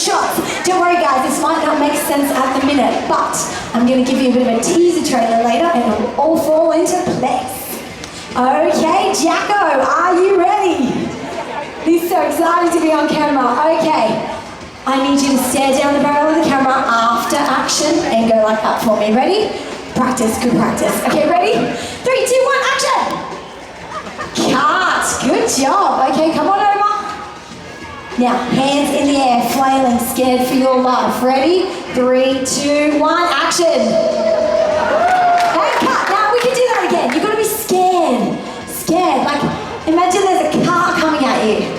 shots. Don't worry guys, this might not make sense at the minute, but I'm going to give you a bit of a teaser trailer later and it'll all fall into place. Okay, Jacko, are you ready? He's so excited to be on camera. Okay, I need you to stare down the barrel of the camera after action and go like that for me. Ready? Practice, good practice. Okay, ready? 3, 2, 1, action! Cut, good job. Okay, come on over. Now, hands in the air, flailing, scared for your life. Ready? 3, 2, 1, action! And cut. Now we can do that again. You've got to be scared. Scared. Like, imagine there's a car coming at you.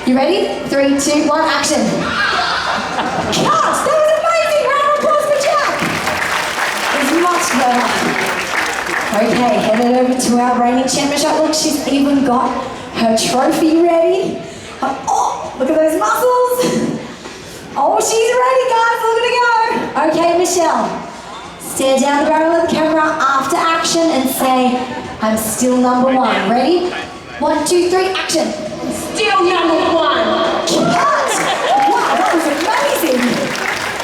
You ready? 3, 2, 1, action. Cut! That was amazing! Round of applause for Jack! It's much better. Okay, headed over to our reigning champion shot. Look, she's even got her trophy ready. Oh, look at those muscles. Oh, she's ready, guys. Look at her go. Okay, Michelle. Stare down the barrel of the camera after action and say, I'm still number one. Ready? 1, 2, 3, action. Still number one. Cut! Wow, that was amazing.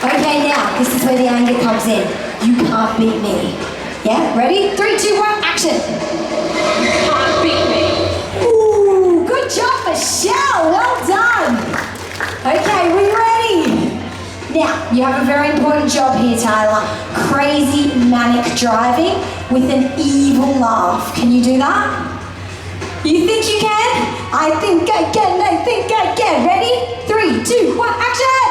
Okay, now, this is where the anger comes in. You can't beat me. Yeah, ready? 3, 2, 1, action. You can't beat me. Ooh, good job, Michelle. Well done. Okay, we ready? Now, you have a very important job here, Tyler. Crazy, manic driving with an evil laugh. Can you do that? You think you can? I think I can, I think I can. Ready? 3, 2, 1, action!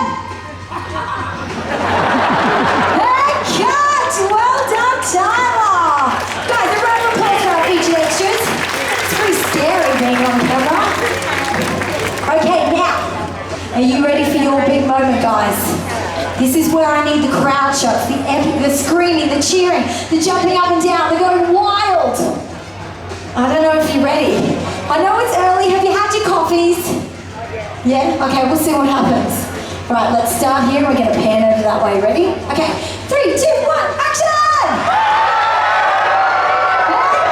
Hey, cut! Well done, Tyler! Guys, a round of applause for our featured extras. It's pretty scary being on camera. Okay, now, are you ready for your big moment, guys? This is where I need the crowd shots, the epic, the screaming, the cheering, the jumping up and down, the going wild. I don't know if you're ready. I know it's early. Have you had your coffees? Yeah? Okay, we'll see what happens. All right, let's start here. We're going to pan over that way. Ready? Okay. 3, 2, 1, action!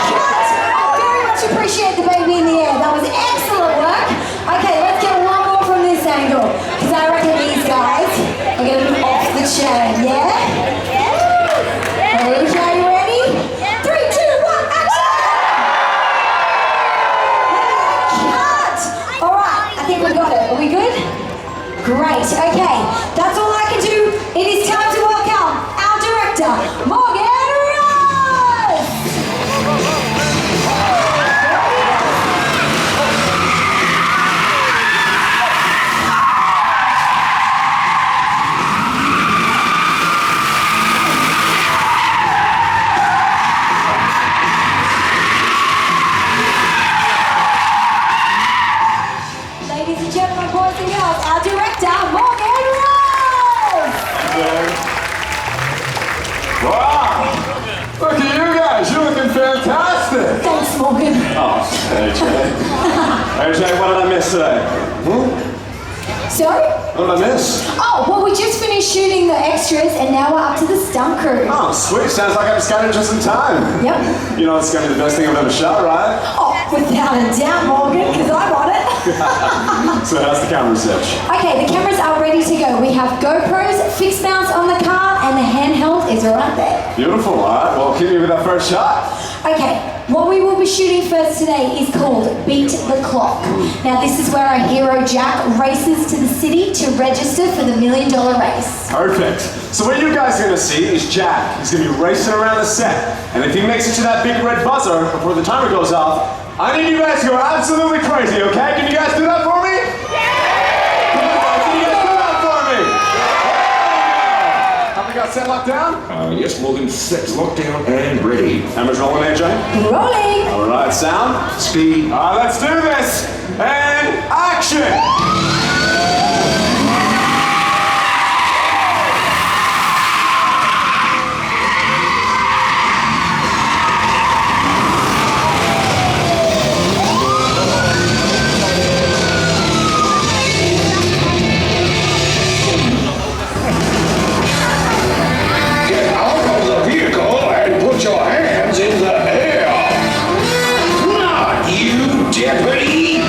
Cut! I very much appreciate the baby in the air. That was excellent work. Okay, let's get one more from this angle. Because I reckon these guys are going to be off the chain. Yeah? Okay, ready? 3, 2, 1, action! Cut! All right, I think we got it. Are we good? Great, okay. That's all I can do. It is time to welcome our director, Morgan Ross! Ladies and gentlemen, boys and girls, our director, Morgan Ross! Wow! Look at you guys, you're looking fantastic! Thanks, Morgan. Oh, AJ. AJ, what did I miss today? Sorry? What did I miss? Oh, well, we just finished shooting the extras and now we're up to the stunt crew. Oh, sweet. Sounds like I just got in just in time. Yep. You know it's going to be the best thing I've ever shot, right? Oh, without a doubt, Morgan, because I want it. So how's the camera research? Okay, the cameras are ready to go. We have GoPros, fixed mounts on the car, and the handheld is right there. Beautiful, all right. Well, hit me with that first shot. Okay, what we will be shooting first today is called Beat the Clock. Now, this is where our hero Jack races to the city to register for the $1 million race. Perfect. So what you guys are going to see is Jack. He's going to be racing around the set. And if he makes it to that big red buzzer before the timer goes off, I need you guys to go absolutely crazy, okay? Can you guys do that for me? Yeah! Come on, can you guys do that for me? Yeah! Have we got set locked down? Yes, Morgan, set locked down and ready. Cameras rolling, AJ? Rolling! All right, sound? Speed. All right, let's do this. And action! Get out of the vehicle and put your hands in the air. Not you, deputy.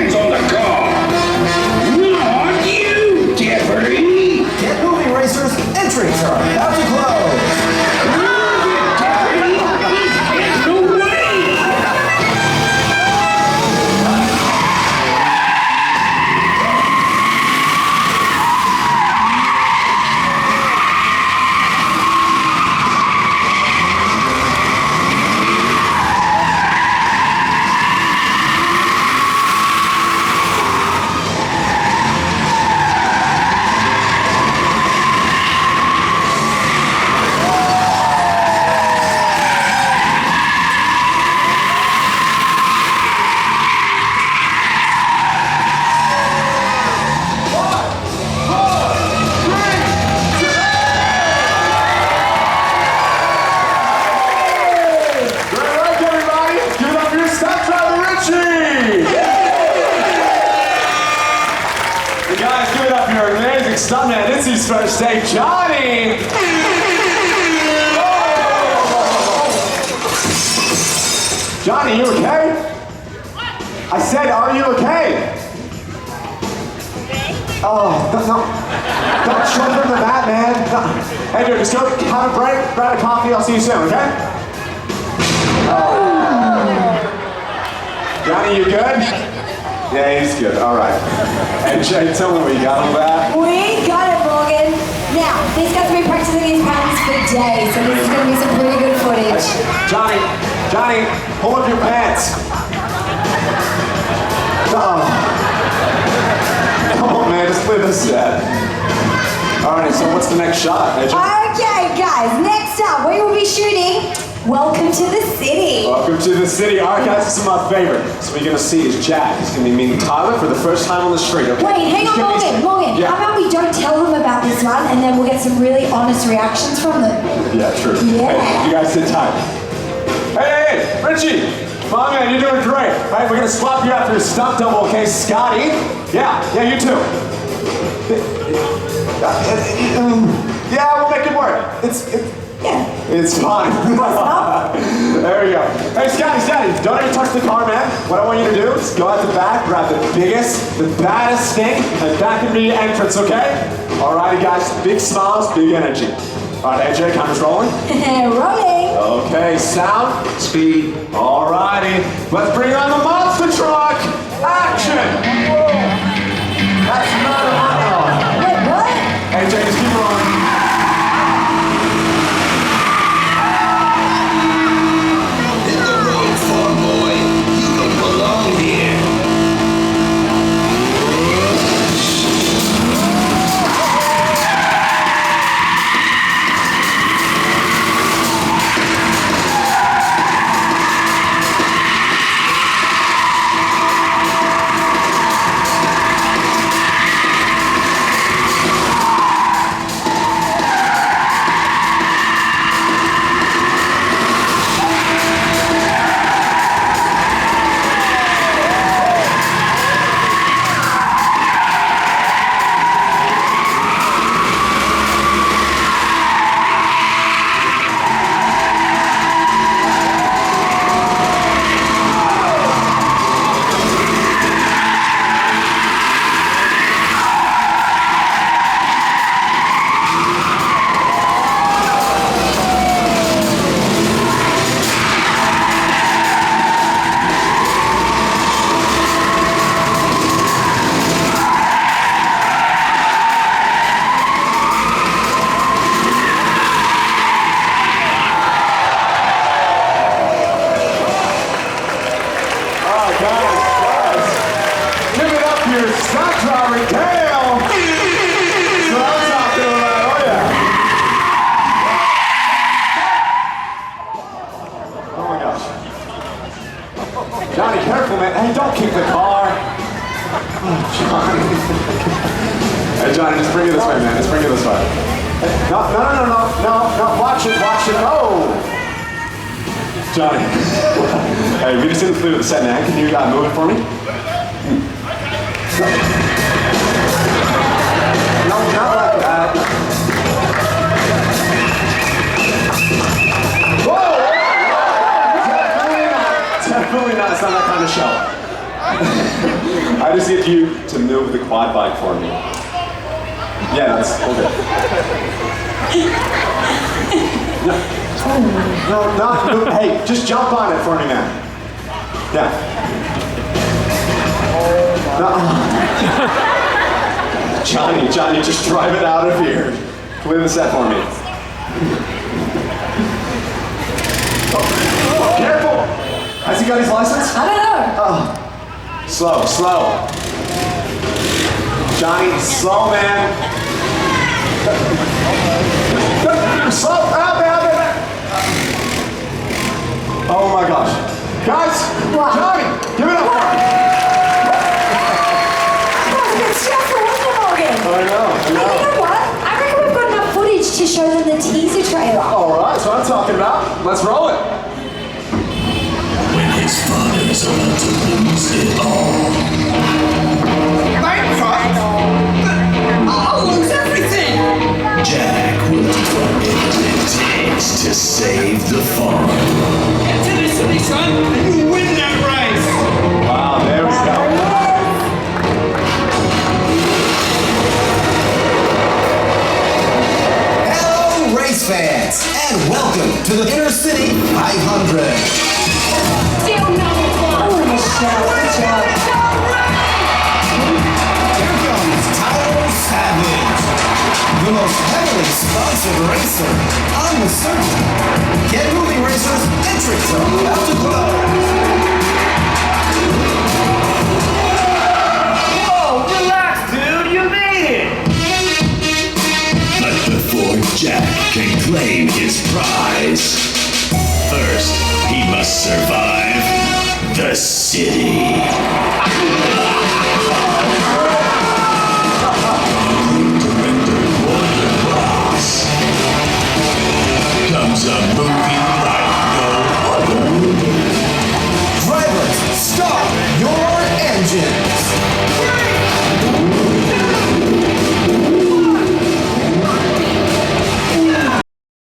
hands on the car. Not you, Jeffrey. Get moving, racers. Entries are about to close. Jeffrey, there's no way. Stuntman, it's his first day, Johnny! Johnny, you okay? I said, are you okay? Oh, don't show them the mat, man. Hey, dude, just go have a break, grab a coffee, I'll see you soon, okay? Johnny, you good? Yeah, he's good, all right. Hey, Jay, tell me what you got on that. We got it, Morgan. Now, these guys have been practicing his patterns for days, so this is going to be some pretty good footage. Johnny, pull up your pants. Oh. Come on, man, just play this set. All right, so what's the next shot, AJ? Okay, guys, next up, we will be shooting Welcome to the City. Welcome to the city. All right, guys, this is my favorite. So what you're gonna see is Jack. He's gonna be meeting Tyler for the first time on the street, okay? Wait, hang on, Morgan. Yeah. How about we don't tell them about this one, and then we'll get some really honest reactions from them. Yeah, true. Yeah. Hey, you guys sit tight. Hey, Richie! Come on, man, you're doing great. All right, we're gonna swap you out for a stunt double, okay? Scotty? Yeah, you too. Yeah, we'll make it work. It's fine. There we go. Hey, Scotty, don't ever touch the car, man. What I want you to do is go out the back, grab the biggest, the baddest thing, and that can be your entrance, okay? Alrighty, guys, big smiles, big energy. Alright, AJ, camera's rolling. Rolling. Okay, sound, speed. Alrighty, let's bring on the monster truck. Action! That's not a Wait, what? AJ, just keep rolling. Johnny, careful, man. Hey, don't kick the car. Oh, Johnny. Hey, Johnny, just bring it this way, man. Just bring it this way. Hey, no. Watch it. Oh! Johnny. Hey, we just didn't flew to the set, man. Can you move it for me? No, not like that. Whoa! Definitely not. It's not that kind of show. I just need you to move the quad bike for me. Yeah, that's okay. No, hey, just jump on it for me, man. Yeah. No. Johnny, just drive it out of here. Clear the set for me. Oh, careful! Has he got his license? I don't know. Oh. Slow. Johnny, slow, man. Slow, out there. Oh my gosh. Guys, What? Johnny, give it up. That was a bit stressful, wasn't it, Morgan? I know. Hey, you know what? I reckon we've got enough footage to show them the teaser trailer. All right, that's what I'm talking about. Let's roll it. When his father's about to lose it all. I'll lose everything! Jack will do whatever it takes to save the farm. Get to the city, son, and you win that race! Wow, there we There go. he is. Hello, race fans, and welcome to the Inner City 500. Still number one. Oh, Michelle, good job. Here comes Tyler Savage, the most heavily sponsored racer on the circuit. Get moving, racers, entries are about to close. Whoa, relax, dude, you made it! But before Jack can claim his prize, first he must survive the city.